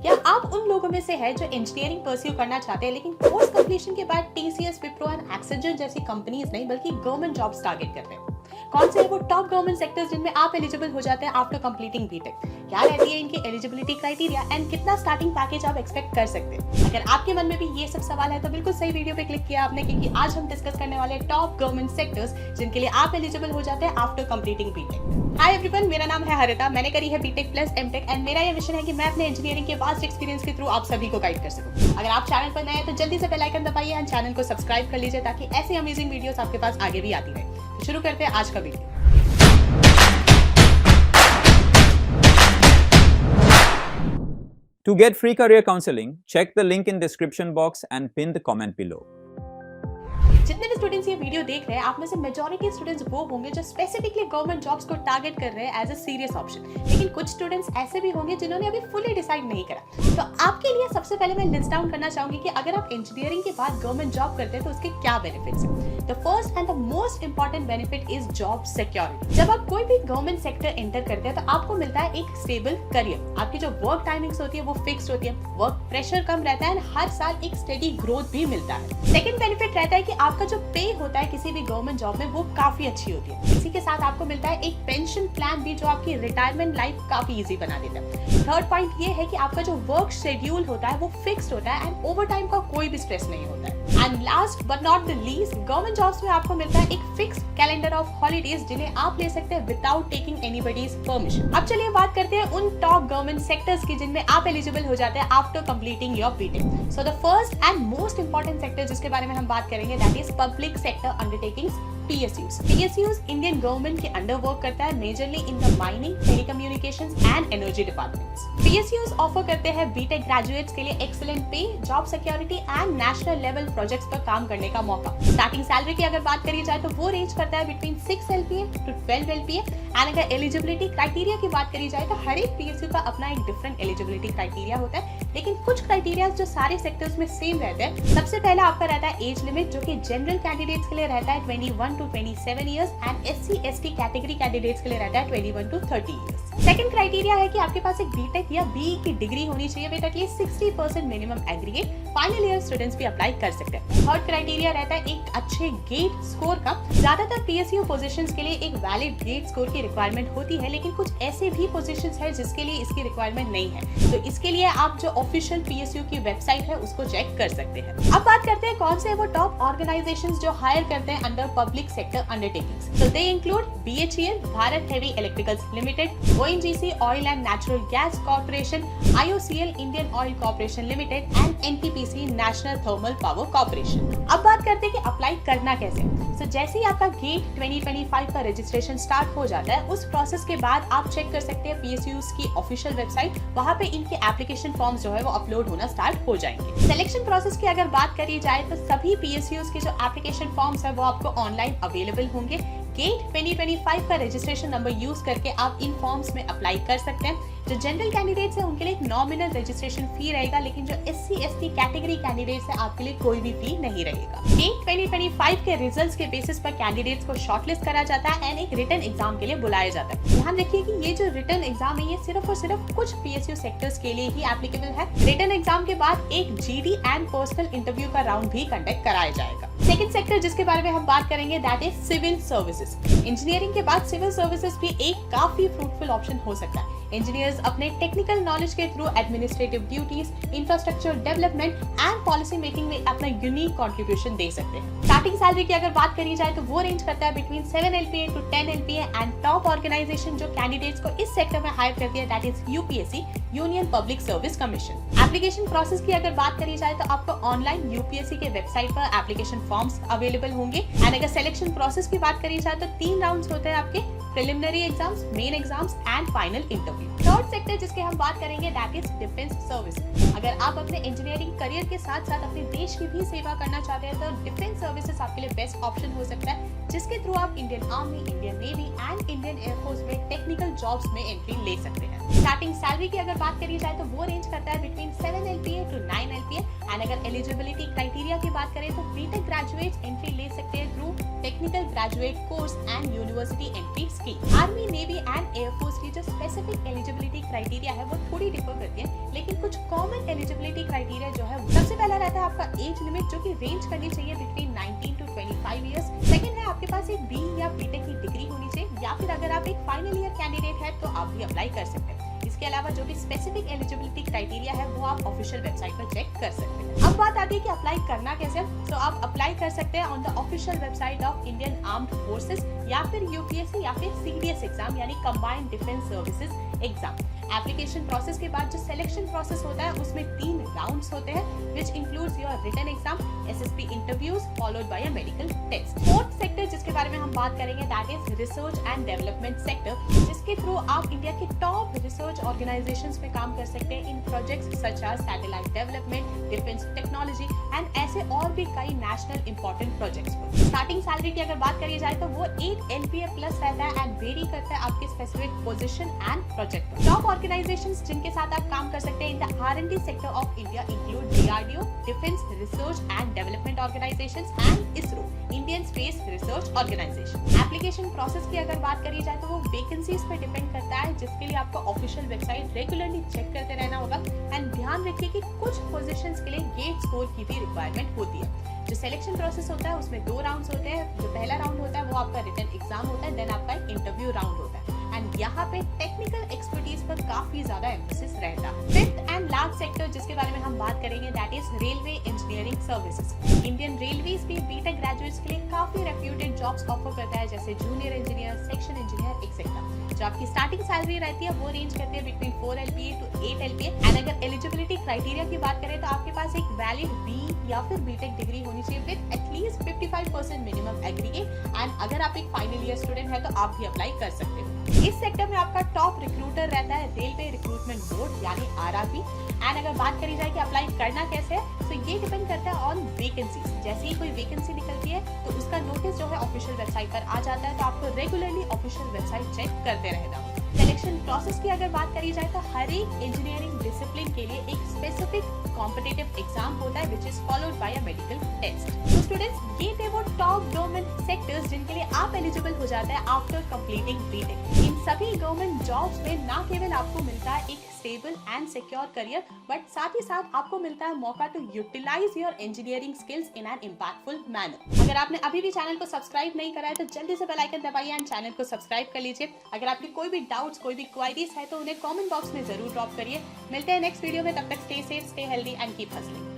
क्या आप उन लोगों में से हैं जो इंजीनियरिंग परस्यू करना चाहते हैं लेकिन कोर्स कंप्लीशन के बाद टीसीएस, विप्रो एंड एक्सेंचर जैसी कंपनीज नहीं बल्कि गवर्नमेंट जॉब्स टारगेट कर रहे हैं? कौन से हैं वो टॉप गवर्नमेंट सेक्टर्स जिनमें आप एलिजिबल हो जाते हैं आफ्टर कंप्लीटिंग बीटेक? क्या रहती है इनकी एलिजिबिलिटी क्राइटेरिया एंड कितना स्टार्टिंग पैकेज आप एक्सपेक्ट कर सकते हैं? अगर आपके मन में भी ये सब सवाल है तो बिल्कुल सही वीडियो पे क्लिक किया आपने, क्योंकि आज हम डिस्कस करने वाले टॉप गवर्नमेंट सेक्टर्स जिनके लिए आप एलिजिबल हो जाते हैं after completing BTech. Hi everyone, मेरा नाम है हरिता। मैंने करी है बीटेक प्लस एमटेक एंड मेरा ये मिशन है कि मैं अपने इंजीनियरिंग के वास्ट एक्सपीरियंस के थ्रू आप सभी को गाइड कर सकूं। अगर आप चैनल पर नए हैं तो जल्दी से बेल आइकन दबाइए एंड चैनल को सब्सक्राइब कर लीजिए ताकि ऐसी अमेजिंग वीडियोस आपके पास आगे भी आती रहे। तो शुरू करते हैं आज का video. To get free career counseling, check the link in description box and pin the comment below. जितने भी स्टूडेंट्स ये वीडियो देख रहे हैं आप में से मेजॉरिटी स्टूडेंट्स वो होंगे जो स्पेसिफिकली गवर्नमेंट जॉब्स को टारगेट कर रहे हैं एज अ सीरियस ऑप्शन, लेकिन कुछ स्टूडेंट्स ऐसे भी होंगे जिन्होंने अभी फुली डिसाइड नहीं करा। तो आपके लिए सबसे पहले मैं लिस्ट डाउन करना चाहूंगी कि अगर आप इंजीनियरिंग के बाद गवर्नमेंट जॉब करते हैं तो उसके क्या बेनिफिट्स हैं। The first and the most important benefit is job security. जब आप कोई भी गवर्नमेंट सेक्टर एंटर करते हैं तो आपको मिलता है एक स्टेबल करियर। आपकी जो वर्क टाइमिंग्स होती है वो फिक्स्ड होती है, वर्क प्रेशर कम रहता है, हर साल एक स्टेडी ग्रोथ भी मिलता है। सेकंड बेनिफिट रहता है कि आपका जो पे होता है किसी भी गवर्नमेंट जॉब में वो काफी अच्छी होती है। इसी के साथ आपको मिलता है एक पेंशन प्लान भी जो आपकी रिटायरमेंट लाइफ काफी इजी बना देता है। थर्ड पॉइंट ये है कि आपका जो वर्क शेड्यूल होता है वो फिक्स्ड होता है एंड ओवर टाइम का कोई भी स्ट्रेस नहीं होता है। And last but not the least, government jobs में आपको मिलता है एक फिक्स्ड कैलेंडर ऑफ हॉलीडेज जिन्हें आप ले सकते हैं विदाउट टेकिंग एनीबॉडीज परमिशन। अब चलिए बात करते हैं उन टॉप गवर्नमेंट सेक्टर्स की जिनमें आप एलिजिबल हो जाते हैं after completing your BTech. So the first and most important sector जिसके बारे में हम बात करेंगे that is public sector undertakings, PSUs. PSUs Indian government के अंडर वर्क करता है majorly in the mining, telecommunications and energy departments. PSUs offer करते हैं बीटेक ग्रेजुएट्स के लिए excellent pay, job security and national level projects पर काम करने का मौका। स्टार्टिंग सैलरी की अगर बात करी जाए तो वो रेंज करता है between 6 LPA to 12 LPA and अगर एलिजिबिलिटी क्राइटेरिया की बात करी जाए तो हर एक PSU का अपना एक डिफरेंट एलिजिबिलिटी क्राइटेरिया होता है, लेकिन कुछ क्राइटेरिया जो सारे सेक्टर्स में सेम रहते हैं। सबसे पहला आपका रहता है एज लिमिट जो कि जनरल कैंडिडेट्स के लिए रहता है 21 to 27 years and SC/ST category candidates के लिए रहता है 21 to 30 years। सेकंड क्राइटेरिया है कि आपके पास एक बीटेक या बीई की डिग्री होनी चाहिए with at least 60% minimum aggregate. Final year students भी अप्लाई कर सकते हैं। थर्ड क्राइटेरिया रहता है एक अच्छे गेट स्कोर का। ज्यादातर PSU पोजीशंस के लिए एक वैलिड गेट स्कोर की रिक्वायरमेंट होती है, लेकिन कुछ ऐसे भी पोजीशंस है जिसके लिए इसकी रिक्वायरमेंट नहीं है, तो इसके लिए आप जो ऑफिशियल PSU की वेबसाइट है उसको चेक कर सकते हैं। अब बात करते हैं कौन से वो टॉप ऑर्गेनाइजेशंस जो हायर करते हैं under public sector undertakings. So they include BHEL, Bharat Heavy Electricals Limited, ONGC Oil and Natural Gas Corporation, IOCL Indian Oil Corporation Limited and NTPC National Thermal Power Corporation। अब बात करते हैं कि apply करना कैसे। So जैसे ही आपका gate 2025 का रजिस्ट्रेशन स्टार्ट हो जाता है उस प्रोसेस के बाद आप चेक कर सकते हैं PSUs की ऑफिशियल वेबसाइट, वहां पे इनके एप्लीकेशन फॉर्म्स जो है वो अपलोड होना स्टार्ट हो जाएंगे। सिलेक्शन प्रोसेस की अगर बात करी जाए तो सभी PSUs के जो एप्लीकेशन फॉर्म्स है वो आपको ऑनलाइन अवेलेबल होंगे। गेट 2025 का रजिस्ट्रेशन नंबर यूज करके आप इन फॉर्म्स में अप्लाई कर सकते हैं। जो जनरल कैंडिडेट्स हैं उनके लिए एक नॉमिनल रजिस्ट्रेशन फी रहेगा, लेकिन जो SC/ST कैटेगरी कैंडिडेट्स हैं आपके लिए कोई भी फी नहीं रहेगा। गेट 2025 के रिजल्ट्स के बेसिस पर कैंडिडेट्स को शॉर्टलिस्ट करा जाता है एंड एक रिटन एग्जाम के लिए बुलाया जाता है। ध्यान रखिए कि ये जो रिटन एग्जाम है ये सिर्फ और सिर्फ कुछ PSU सेक्टर्स के लिए ही एप्लीकेबल है। रिटन एग्जाम के बाद एक GD एंड पर्सनल इंटरव्यू का राउंड भी कंडक्ट कराया जाएगा। सेकंड सेक्टर जिसके बारे में हम बात करेंगे that is civil services. Engineering के बाद सिविल सर्विसेज भी एक काफी फ्रूटफुल ऑप्शन हो सकता है। इंजीनियर्स अपने टेक्निकल नॉलेज के through administrative duties, infrastructure development and policy making में अपना यूनिक कंट्रीब्यूशन दे सकते हैं। स्टार्टिंग सैलरी की अगर बात करी जाए तो वो रेंज करता है between 7 LPA to 10 LPA and top organisation जो कैंडिडेट्स को इस सेक्टर में हायर करती है that is UPSC, union public service commission. Application process की अगर बात करी जाए तो आपको ऑनलाइन UPSC के वेबसाइट पर एप्लीकेशन फॉर्म्स अवेलेबल होंगे एंड अगर सिलेक्शन प्रोसेस की बात करी जाए तो 3 राउंड्स होते हैं आपके, preliminary exams, main exams and final interview. Third sector जिसके हम बात करेंगे दैट इज डिफेंस सर्विस। अगर आप अपने इंजीनियरिंग करियर के साथ साथ अपने देश की भी सेवा करना चाहते हैं तो डिफेंस सर्विसेज आपके लिए बेस्ट ऑप्शन हो सकता है, जिसके थ्रू आप Indian army, Indian navy and Indian air force में टेक्निकल जॉब्स में एंट्री ले सकते हैं। स्टार्टिंग सैलरी की अगर बात करी जाए तो वो रेंज करता है between 7 LPA to 9 LPA and अगर एलिजिबिलिटी क्राइटेरिया की बात करें तो बीटेक ग्रेजुएट्स एंट्री ले सकते हैं through technical graduate course and university entry scheme. Army, navy and air force की जो स्पेसिफिक एलिजिबिलिटी क्राइटेरिया है वो थोड़ी डिफर करती है, लेकिन कुछ कॉमन एलिजिबिलिटी क्राइटेरिया जो है सबसे पहला रहता है आपका एज लिमिट, जो कि रेंज करनी चाहिए बिटवीन 19 to 25 ईयर्स। सेकंड है आपके पास एक बी या बीटेक की डिग्री होनी चाहिए, या फिर अगर आप एक फाइनल ईयर कैंडिडेट है तो आप भी अप्लाई कर सकते हैं। इसके अलावा जो भी स्पेसिफिक एलिजिबिलिटी क्राइटेरिया है वो आप ऑफिशियल वेबसाइट पर चेक कर सकते हैं। अब बात आती है कि अप्लाई करना कैसे। तो आप अप्लाई कर सकते हैं on the official website of Indian armed forces, या फिर यूपीएससी या फिर सीडीएस एग्जाम यानी combined defence services exam. Application process के बाद जो सिलेक्शन प्रोसेस होता है उसमें 3 राउंड्स होते हैं, which includes your written exam, SSB interviews followed by a medical test. Fourth sector जिसके बारे में हम बात करेंगे that is research and development sector, जिसके थ्रू आप इंडिया के टॉप रिसर्च ऑर्गेनाइजेशंस में काम कर सकते हैं in projects such as satellite development, defence technology and ऐसे और भी कई नेशनल इंपॉर्टेंट प्रोजेक्ट्स पर। स्टार्टिंग सैलरी की अगर बात करी जाए तो वो 8 LPA प्लस रहता है एंड वेरी करता है आपके स्पेसिफिक पोजीशन एंड प्रोजेक्ट पर। टॉप ऑर्गेनाइजेशंस जिनके साथ आप काम कर सकते हैं in the R&D sector of India include DRDO, defence research and development organisations and ISRO, Indian space research organisation. Application process की अगर बात करी जाए तो वो वैकेंसीज पे डिपेंड करता है, जिसके लिए आपको ऑफिशियल वेबसाइट रेगुलरली चेक करते रहना होगा। एंड ध्यान रखिए कि कुछ पोजीशंस के लिए गेट स्कोर की भी रिक्वायरमेंट होती है। जो सिलेक्शन प्रोसेस होता है उसमें 2 राउंड्स होते हैं। जो पहला राउंड होता है वो आपका रिटन एग्जाम होता है, देन आपका इंटरव्यू राउंड होता है एंड यहाँ पे टेक्निकल एक्सपर्टीज पर काफी ज्यादा एम्फेसिस रहता है। फिफ्थ एंड लास्ट सेक्टर जिसके बारे में हम बात करेंगे that is railway engineering services. Indian railways भी बीटेक ग्रेजुएट्स के लिए काफी रेप्यूटेड जॉब्स ऑफर करता है, जैसे junior engineer, section engineer etcetera. जो आपकी स्टार्टिंग सैलरी रहती है वो रेंज करती है between 4 LPA to 8 LPA। And अगर एलिजिबिलिटी क्राइटेरिया की बात करें तो आपके पास एक वैलिड बी या फिर बीटेक डिग्री होनी चाहिए with at least 55% minimum aggregate. And अगर आप एक फाइनल ईयर स्टूडेंट है तो आप भी अप्लाई कर सकते हो। इस सेक्टर में आपका टॉप रिक्रूटर रहता है रेलवे रिक्रूटमेंट बोर्ड यानी RRB। एंड अगर बात करी जाए कि अप्लाई करना कैसे है तो ये डिपेंड करता है ऑन वैकेंसीज। जैसे ही कोई वैकेंसी निकलती है तो उसका नोटिस जो है ऑफिशियल वेबसाइट पर आ जाता है, तो आपको रेगुलरली ऑफिशियल वेबसाइट चेक करते रहना होगा। सिलेक्शन प्रोसेस की अगर बात करी जाए तो हर एक इंजीनियरिंग डिसिप्लिन के लिए एक स्पेसिफिक कॉम्पिटिटिव एग्जाम होता है which is followed by a medical test. तो स्टूडेंट्स ये थे वो टॉप गवर्नमेंट सेक्टर्स जिनके लिए आप एलिजिबल हो जाते हैं आफ्टर कंप्लीटिंग बीटेक। इन सभी गवर्नमेंट जॉब्स में ना केवल आपको मिलता है एक stable and secure career, but साथ ही साथ आपको मिलता है मौका to utilise your engineering skills in an impactful manner. अगर आपने अभी भी चैनल को सब्सक्राइब नहीं करा है तो जल्दी से बेल आइकन दबाइए एंड चैनल को सब्सक्राइब कर लीजिए। अगर आपके कोई भी डाउट्स, कोई भी क्वारीज है तो उन्हें कमेंट बॉक्स में जरूर ड्रॉप करिए। मिलते हैं नेक्स्ट वीडियो में, तब तक stay safe, stay healthy and keep hustling.